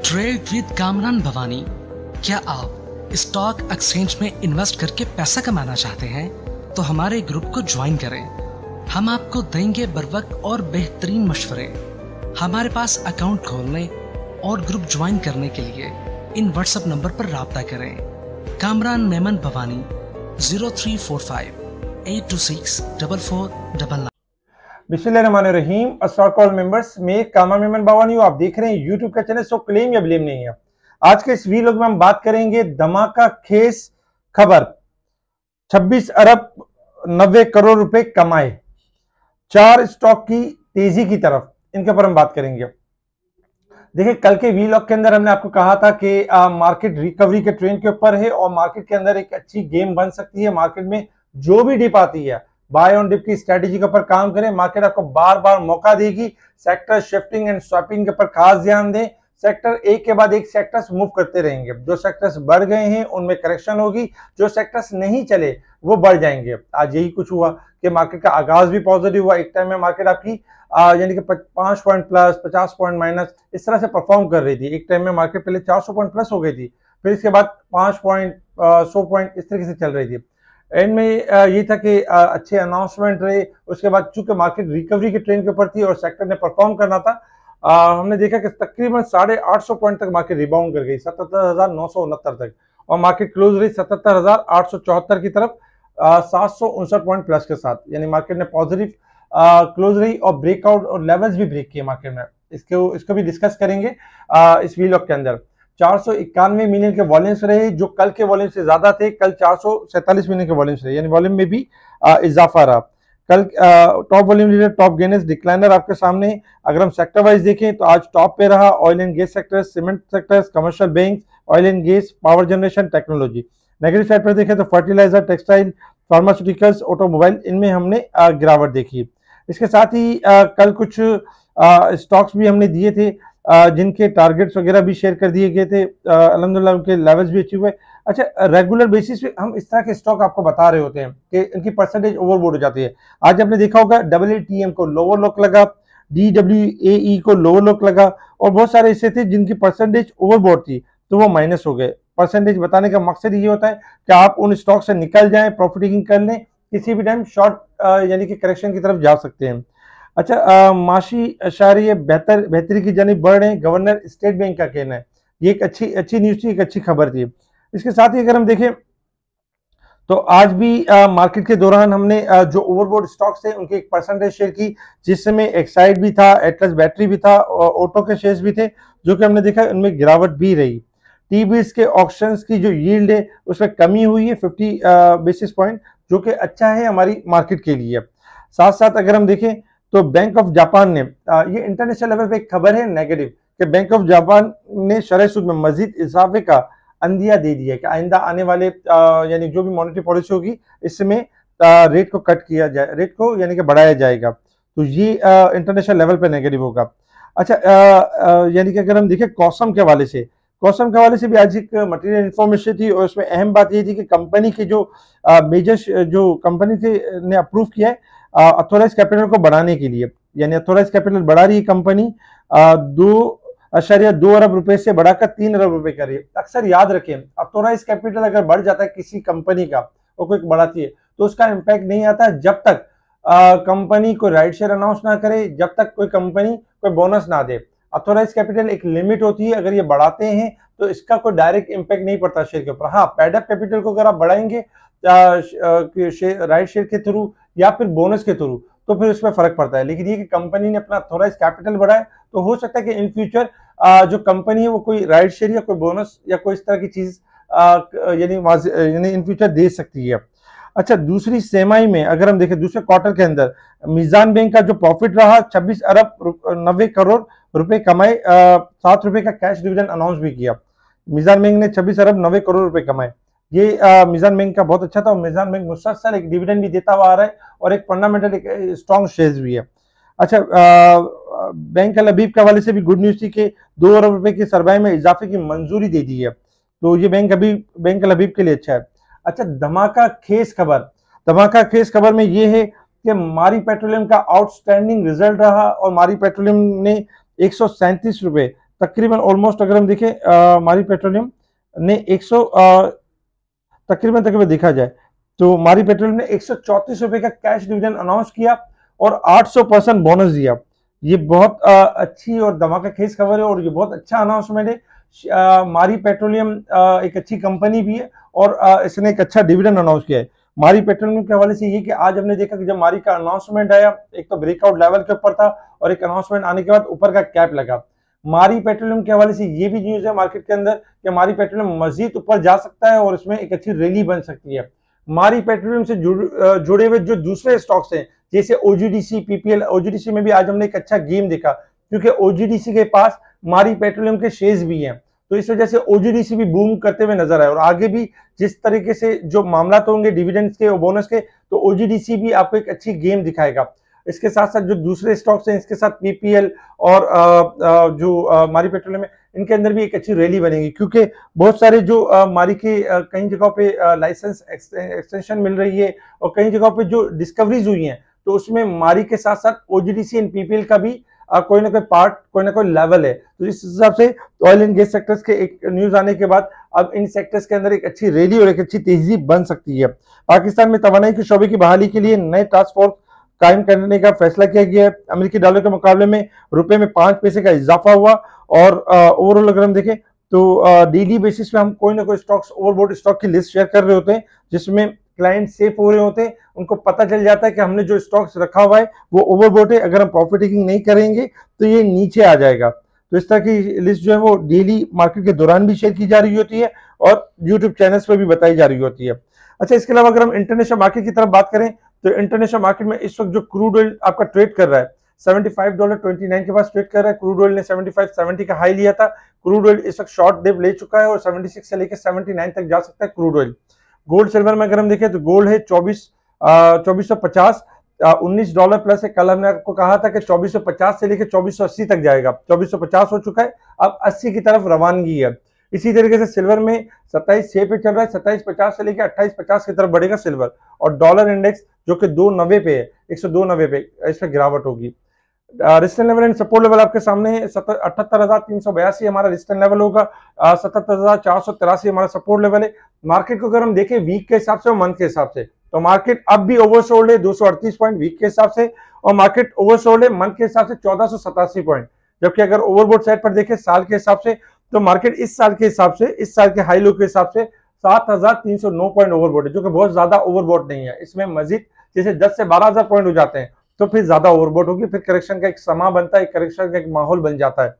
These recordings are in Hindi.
Trade with Kamran Bhavani. क्या आप स्टॉक एक्सचेंज में इन्वेस्ट करके पैसा कमाना चाहते हैं तो हमारे ग्रुप को ज्वाइन करें। हम आपको देंगे बर वक्त और बेहतरीन मशवरे। हमारे पास अकाउंट खोलने और ग्रुप ज्वाइन करने के लिए इन व्हाट्सएप नंबर पर राब्ता करें। कामरान मेमन भवानी 0345 826 4499। बिस्मिल्लाहिर्रहमानिर्रहीम। अस्सलाम मेंबर्स, मैं कामरान मेमन भवानी हूँ। आप देख रहे हैं यूट्यूब का चैनल। सो क्लेम या ब्लेम नहीं है। आज के इस वीडियो में हम बात करेंगे धमाका खेस खबर। 26 अरब 90 करोड़ रुपए कमाए, 4 स्टॉक की तेजी की तरफ, इनके ऊपर हम बात करेंगे। देखिए, कल के वीलॉग के अंदर हमने आपको कहा था कि मार्केट रिकवरी के ट्रेंड के ऊपर है और मार्केट के अंदर एक अच्छी गेम बन सकती है। मार्केट में जो भी डिप आती है, बाय ऑन डिप की स्ट्रेटेजी के ऊपर काम करें। मार्केट आपको बार बार मौका देगी। सेक्टर शिफ्टिंग एंड स्वैपिंग के ऊपर खास ध्यान दें। सेक्टर एक के बाद एक सेक्टर्स मूव करते रहेंगे। जो सेक्टर्स बढ़ गए हैं उनमें करेक्शन होगी, जो सेक्टर्स नहीं चले वो बढ़ जाएंगे। आज यही कुछ हुआ कि मार्केट का आगाज भी पॉजिटिव हुआ। एक टाइम में मार्केट आपकी यानी कि 5 पॉइंट प्लस 50 पॉइंट माइनस इस तरह से परफॉर्म कर रही थी। एक टाइम में मार्केट पहले 400 पॉइंट प्लस हो गई थी, फिर इसके बाद 5 पॉइंट 100 पॉइंट इस तरीके से चल रही थी। एंड में ये था कि अच्छे अनाउंसमेंट रहे। उसके बाद चूंकि मार्केट रिकवरी के ट्रेंड के ऊपर थी और सेक्टर ने परफॉर्म करना था, हमने देखा कि तकरीबन 850 पॉइंट तक मार्केट रिबाउंड कर गई 77,969 तक, और मार्केट क्लोज रही 77,874 की तरफ 759 पॉइंट प्लस के साथ। यानी मार्केट ने पॉजिटिव क्लोज रही और ब्रेकआउट और लेवल्स भी ब्रेक किए मार्केट में। इसको भी डिस्कस करेंगे इस वीलॉग के अंदर। 491 मिलियन के वॉल्यूम्स रहे, जो कल के वॉल्यूम से ज्यादा थे। कल 447 मिलियन के वॉल्यूम्स रहे, यानी वॉल्यूम में भी इजाफा रहा। कल top volume leader, top gainers, decliner आपके सामने। अगर हम सेक्टर वाइज देखें तो आज टॉप पे रहा oil and gas sector, cement sectors, commercial bank, oil and gas, power generation, technology. Negative side पर देखें तो फर्टिलाइजर, टेक्सटाइल, फार्मास्यूटिकल्स, ऑटोमोबाइल, इनमें हमने गिरावट देखी। इसके साथ ही कल कुछ स्टॉक्स भी हमने दिए थे जिनके टारगेट्स वगैरह भी शेयर कर दिए गए थे। अल्हम्दुलिल्लाह उनके लेवल्स भी अचीव हुए। अच्छा, रेगुलर बेसिस पे हम इस तरह के स्टॉक आपको बता रहे होते हैं कि इनकी परसेंटेज ओवरबोट हो जाती है। आज आपने देखा होगा AATM को लोअर लोक लगा, DWAE को लोअर लोक लगा, और बहुत सारे ऐसे थे जिनकी परसेंटेज ओवरबोट थी तो वो माइनस हो गए। परसेंटेज बताने का मकसद ये होता है कि आप उन स्टॉक से निकल जाएं, प्रॉफिटिंग कर लें, किसी भी टाइम शॉर्ट यानी कि करेक्शन की तरफ जा सकते हैं। अच्छा, माशी अशारिये बेहतरी की जानिब बढ़ रहे हैं, गवर्नर स्टेट बैंक का कहना है। ये एक अच्छी न्यूज थी, एक अच्छी खबर थी। इसके साथ ही अगर हम देखें तो आज भी मार्केट के दौरान हमने जो ओवरबोट स्टॉक्स थे उनके एक परसेंटेज शेयर की, जिसमें एक्साइड भी था, एटलस बैटरी भी था, ऑटो के शेयर्स भी थे, जो कि हमने देखा उनमें गिरावट भी रही। टी-बिल्स के ऑक्शंस की जो यील्ड है उसमें कमी हुई है 50 बेसिस पॉइंट, जो कि अच्छा है हमारी मार्केट के लिए। साथ साथ अगर हम देखें तो बैंक ऑफ जापान ने, ये इंटरनेशनल लेवल पे एक खबर है नेगेटिव, कि बैंक ऑफ जापान ने शरह सूद में मजीद इजाफे का अंदिया दे दिया कि आइंदा आने वाले यानी जो भी मॉनेटरी पॉलिसी होगी इसमें रेट को कट किया जाए, रेट को यानी कि बढ़ाया जाएगा। तो ये इंटरनेशनल लेवल पे नेगेटिव होगा। अच्छा, यानी कि अगर हम देखें कॉसम के हवाले से भी आज एक मटेरियल इन्फॉर्मेशन थी, और उसमें अहम बात ये थी कि कंपनी के जो मेजर जो कंपनी ने अप्रूव किया है अथोराइज कैपिटल को बढ़ाने के लिए, यानी अथोराइज कैपिटल बढ़ा रही है कंपनी 2.2 अरब रुपए से बढ़ाकर 3 अरब रुपए कर रही है। अक्सर याद रखें, अथोराइज कैपिटल अगर बढ़ जाता है किसी कंपनी का और कोई बढ़ाती है तो उसका इम्पैक्ट नहीं आता जब तक कंपनी कोई राइट शेयर अनाउंस ना करे, जब तक कोई कंपनी कोई बोनस ना दे। अथोराइज कैपिटल एक लिमिट होती है, अगर ये बढ़ाते हैं तो इसका कोई डायरेक्ट इम्पैक्ट नहीं पड़ता शेयर के ऊपर। हाँ, पेड अप कैपिटल को अगर आप बढ़ाएंगे राइट शेयर के थ्रू या फिर बोनस के थ्रू तो फिर उसमें फर्क पड़ता है। लेकिन ये कि कंपनी ने अपना अथोराइज कैपिटल बढ़ाया तो हो सकता है कि इन फ्यूचर जो कंपनी है वो कोई राइट शेयर या कोई बोनस या कोई इस तरह की चीज यानी इन फ्यूचर दे सकती है। अच्छा, दूसरी सेमाई में अगर हम देखें दूसरे क्वार्टर के अंदर मीजान बैंक का जो प्रॉफिट रहा 26 अरब 90 करोड़ रुपए कमाए, 7 रुपए का कैश डिविडेंड अनाउंस भी किया। मीजान बैंक ने 26 अरब 90 करोड़ रुपए कमाए। ये मीजान बैंक का बहुत अच्छा था, और मीजान बैंक मुसलसल एक डिविडेंड भी देता हुआ आ रहा है और एक फंडामेंटल एक स्ट्रॉन्ग शेयर्स भी है। अच्छा, बैंक अल हबीब के हवाले से भी गुड न्यूज थी कि 2 अरब रुपए के सरमाए में इजाफे की मंजूरी दे दी है, तो ये बैंक अल हबीब के लिए अच्छा है। अच्छा, धमाका खेस खबर में ये है कि मारी पेट्रोलियम का आउटस्टैंडिंग रिजल्ट रहा, और मारी पेट्रोलियम ने 137 रुपए तकरीबन ऑलमोस्ट अगर हम देखें मारी पेट्रोलियम ने 100 तकरीबन देखा जाए तो मारी पेट्रोलियम ने 134 रुपए का कैश डिविडेंड अनाउंस किया और 800% बोनस दिया। ये बहुत अच्छी और धमाका खेज खबर है और ये बहुत अच्छा अनाउंसमेंट है। मारी पेट्रोलियम एक अच्छी कंपनी भी है और इसने एक अच्छा डिविडेंड अनाउंस किया है। मारी पेट्रोलियम के हवाले से ये कि आज हमने देखा कि जब मारी का अनाउंसमेंट आया, एक तो ब्रेकआउट लेवल के ऊपर था और एक अनाउंसमेंट आने के बाद ऊपर का कैप लगा। मारी पेट्रोलियम के हवाले से ये भी न्यूज है मार्केट के अंदर कि मारी पेट्रोलियम मजीद ऊपर जा सकता है और इसमें एक अच्छी रैली बन सकती है। मारी पेट्रोलियम से जुड़े हुए जो दूसरे स्टॉक्स हैं जैसे ओजीडीसी, पीपीएल, ओजीडीसी में भी आज हमने एक अच्छा गेम देखा क्योंकि ओजीडीसी के पास मारी पेट्रोलियम के शेयर्स भी हैं, तो इस वजह से ओजीडीसी भी बूम करते हुए नजर आए और आगे भी जिस तरीके से जो मामला होंगे डिविडेंड्स के और बोनस के, तो ओजीडीसी भी आपको एक अच्छी गेम दिखाएगा। इसके साथ साथ जो दूसरे स्टॉक्स हैं इसके साथ पीपीएल और जो मारी पेट्रोलियम है, इनके अंदर भी एक अच्छी रैली बनेगी क्योंकि बहुत सारे जो मारी के कई जगहों पे लाइसेंस एक्सटेंशन मिल रही है और कई जगहों पे जो डिस्कवरीज हुई हैं, तो उसमें मारी के साथ साथ ओजीडीसी एंड पीपीएल का भी कोई ना कोई पार्ट, कोई ना कोई लेवल है। तो इस हिसाब से ऑयल एंड गैस सेक्टर्स के एक न्यूज आने के बाद अब इन सेक्टर्स के अंदर एक अच्छी रैली और एक अच्छी तेजी बन सकती है। पाकिस्तान में तवानाई के शोबे की बहाली के लिए नए टास्क फोर्स कायम करने का फैसला किया गया है। अमेरिकी डॉलर के मुकाबले में रुपए में 5 पैसे का इजाफा हुआ और ओवरऑल अगर हम देखें तो डेली बेसिस पे हम कोई ना कोई स्टॉक्स, ओवरबॉट स्टॉक की लिस्ट शेयर कर रहे होते हैं जिसमें क्लाइंट सेफ हो रहे होते हैं, उनको पता चल जाता है कि हमने जो स्टॉक्स रखा हुआ है वो ओवरबॉट है, अगर हम प्रॉफिट टेकिंग नहीं करेंगे तो ये नीचे आ जाएगा। तो इस तरह की लिस्ट जो है वो डेली मार्केट के दौरान भी शेयर की जा रही होती है और यूट्यूब चैनल्स पर भी बताई जा रही होती है। अच्छा, इसके अलावा अगर हम इंटरनेशनल मार्केट की तरफ बात करें तो इंटरनेशनल मार्केट में इस वक्त जो क्रूड ऑयल आपका ट्रेड कर रहा है $75.29 के पास ट्रेड कर रहा है। क्रूड ऑयल ने 75.70 का हाई लिया था। क्रूड ऑयल इस वक्त शॉर्ट डिप ले चुका है और 76 से लेकर 79 तक जा सकता है क्रूड ऑयल। गोल्ड सिल्वर में अगर हम देखें तो गोल्ड है 2450, $19 प्लस है। कल हमने आपको कहा था कि 2450 से लेकर 2480 तक जाएगा, 2450 हो चुका है, अब 80 की तरफ रवानगी है। इसी तरीके से सिल्वर में 27.6 पे चल रहा है, 27.50 से लेकर 28.50 की तरफ बढ़ेगा सिल्वर। और डॉलर इंडेक्स जो कि 290 पे है, 102.90 पे, इस पर गिरावट होगी। Resistance level and support level आपके सामने है। 78,382 हमारा रेजिस्टेंस लेवल होगा, 77,483 हमारा सपोर्ट लेवल है। मार्केट को अगर हम देखें वीक के हिसाब से और मंथ के हिसाब से, तो मार्केट अब भी ओवरसोल्ड है 238 पॉइंट वीक के हिसाब से, और मार्केट ओवरसोल्ड है मंथ के हिसाब से 1487 पॉइंट। जबकि अगर ओवरबॉट साइड पर देखें साल के हिसाब से, तो मार्केट इस साल के हिसाब से, इस साल के हाई लो के हिसाब से 7,309 पॉइंट ओवरबॉट है, जो कि बहुत ज्यादा ओवरबॉट नहीं है। इसमें मजीद जैसे 10 से 12,000 पॉइंट हो जाते हैं तो फिर ज्यादा ओवरबॉट होगी, फिर करेक्शन का एक समा बनता है, करेक्शन का एक माहौल बन जाता है।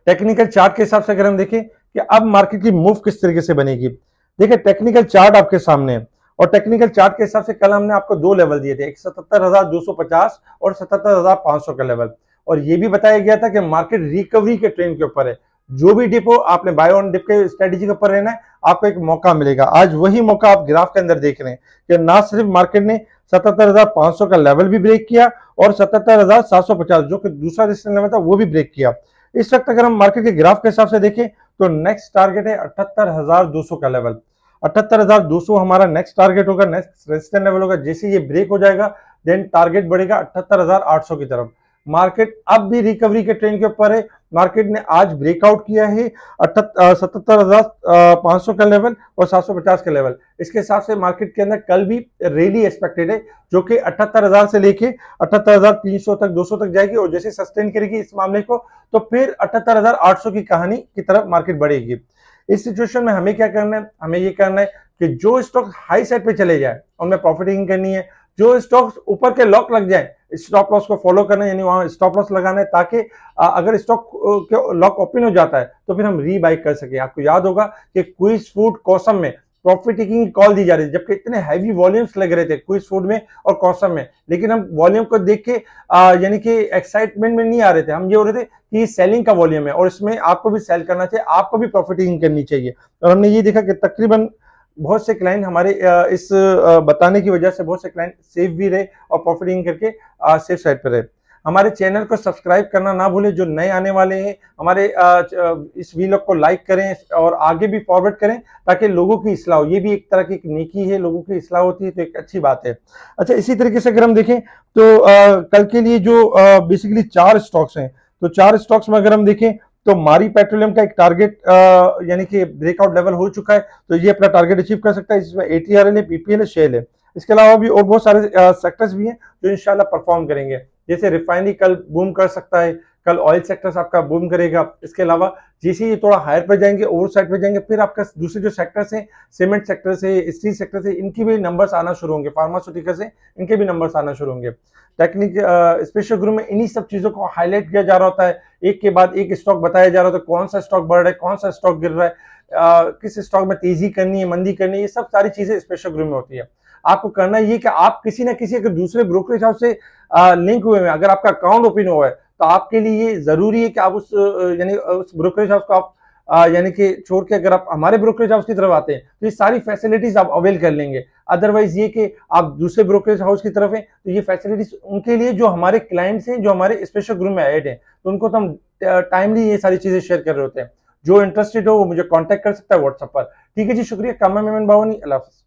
टेक्निकल चार्ट के हिसाब से अगर हम देखें कि अब मार्केट की मूव किस तरीके से बनेगी, देखिए टेक्निकल चार्ट आपके सामने है और टेक्निकल चार्ट के हिसाब से कल हमने आपको दो लेवल दिए थे, एक 77,250 और 77,500 का लेवल, और ये भी बताया गया था कि मार्केट रिकवरी के ट्रेंड के ऊपर है। जो भी डिप हो आपने बाय ऑन डिप के स्ट्रेटेजी के ऊपर रहना है, आपको एक मौका मिलेगा। आज वही मौका आप ग्राफ के अंदर देख रहे हैं कि ना सिर्फ मार्केट ने 77,500 का लेवल भी ब्रेक किया और 77,750 जो कि दूसरा रेजिस्टेंस लेवल था वो भी ब्रेक किया। इस वक्त अगर हम मार्केट के ग्राफ के हिसाब से देखें तो नेक्स्ट टारगेट है 78,200 का लेवल। 78,200 हमारा नेक्स्ट टारगेट होगा, नेक्स्ट रेजिस्टेंस लेवल होगा। जैसे ये ब्रेक हो जाएगा देन टारगेट बढ़ेगा 78,800 की तरफ। मार्केट अब भी रिकवरी के ट्रेंड के ऊपर है। मार्केट ने आज ब्रेकआउट किया है 77,500 का लेवल और 750 का लेवल। इसके हिसाब से मार्केट के अंदर कल भी रैली एक्सपेक्टेड है जो कि 78,000 से लेके 78,300 तक, 200 तक जाएगी, और जैसे सस्टेन करेगी इस मामले को तो फिर 78,800 की कहानी की तरफ मार्केट बढ़ेगी। इस सिचुएशन में हमें क्या करना है, हमें ये करना है कि जो स्टॉक हाई साइड पे चले जाए उनमें प्रॉफिटिंग करनी है। जो स्टॉक्स ऊपर के लॉक लग जाए स्टॉप लॉस को फॉलो करना है, यानी वहां स्टॉप लॉस लगाना है ताकि अगर स्टॉक के लॉक ओपन हो जाता है तो फिर हम रीबाई कर सके। आपको याद होगा कि क्विज फूड कॉसम में प्रॉफिट टेकिंग की कॉल दी जा रही थी, जबकि इतने हैवी वॉल्यूम्स लग रहे थे क्विज फूड में और कॉसम में, लेकिन हम वॉल्यूम को देख के यानी कि एक्साइटमेंट में नहीं आ रहे थे। हम ये हो रहे थे कि ये सेलिंग का वॉल्यूम है और इसमें आपको भी सेल करना चाहिए, आपको भी प्रॉफिट टेकिंग करनी चाहिए। और हमने ये देखा कि तकरीबन बहुत से क्लाइंट हमारे इस बताने की वजह से बहुत से क्लाइंट सेफ भी रहे और प्रॉफिटिंग करके सेफ साइड पर रहे। हमारे चैनल को सब्सक्राइब करना ना भूलें, जो नए आने वाले हैं हमारे इस वीडियो को लाइक करें और आगे भी फॉरवर्ड करें ताकि लोगों की इस्लाह हो। ये भी एक तरह की एक नेकी है, लोगों की इस्लाह होती है तो एक अच्छी बात है। अच्छा, इसी तरीके से अगर हम देखें तो कल के लिए जो बेसिकली 4 स्टॉक्स हैं, तो 4 स्टॉक्स में अगर हम देखें तो मारी पेट्रोलियम का एक टारगेट यानी कि ब्रेकआउट लेवल हो चुका है, तो ये अपना टारगेट अचीव कर सकता है। इसमें ATRL है, PPL है, शेल है। इसके अलावा भी और बहुत सारे सेक्टर्स भी हैं जो इंशाल्लाह परफॉर्म करेंगे। जैसे रिफाइनरी कल बूम कर सकता है, कल ऑयल सेक्टर्स आपका बूम करेगा। इसके अलावा जैसे ये थोड़ा हायर पर जाएंगे, ओवर साइड पर जाएंगे, फिर आपका दूसरे जो सेक्टर्स हैं, सीमेंट सेक्टर से, स्टील सेक्टर से, इनकी भी नंबर्स आना शुरू होंगे। फार्मास्यूटिकल से इनके भी नंबर्स आना शुरू होंगे। टेक्निक स्पेशल ग्रुप में इन्हीं सब चीजों को हाईलाइट किया जा रहा होता है, एक के बाद एक स्टॉक बताया जा रहा होता है, कौन सा स्टॉक बढ़ रहा है, कौन सा स्टॉक गिर रहा है, किस स्टॉक में तेजी करनी है, मंदी करनी है, ये सब सारी चीजें स्पेशल ग्रुप में होती है। आपको करना ये कि आप किसी ना किसी अगर दूसरे ब्रोकरेज हाउस से लिंक हुए हैं, अगर आपका अकाउंट ओपन हुआ है, तो आपके लिए ये जरूरी है कि आप उस यानी उस ब्रोकरेज हाउस को आप यानी कि छोड़ के अगर आप हमारे ब्रोकरेज हाउस की तरफ आते हैं तो ये सारी फैसिलिटीज आप अवेल कर लेंगे। अदरवाइज ये कि आप दूसरे ब्रोकरेज हाउस की तरफ हैं तो ये फैसिलिटीज उनके लिए जो हमारे क्लाइंट्स हैं, जो हमारे स्पेशल ग्रुप में ऐड हैं, तो उनको तो हम टाइमली ये सारी चीजें शेयर कर रहे होते हैं। जो इंटरेस्टेड हो वो मुझे कॉन्टैक्ट कर सकता है व्हाट्सएप पर। ठीक है जी, शुक्रिया। कामा मेमन बावानी, अल्लाह हाफिज़।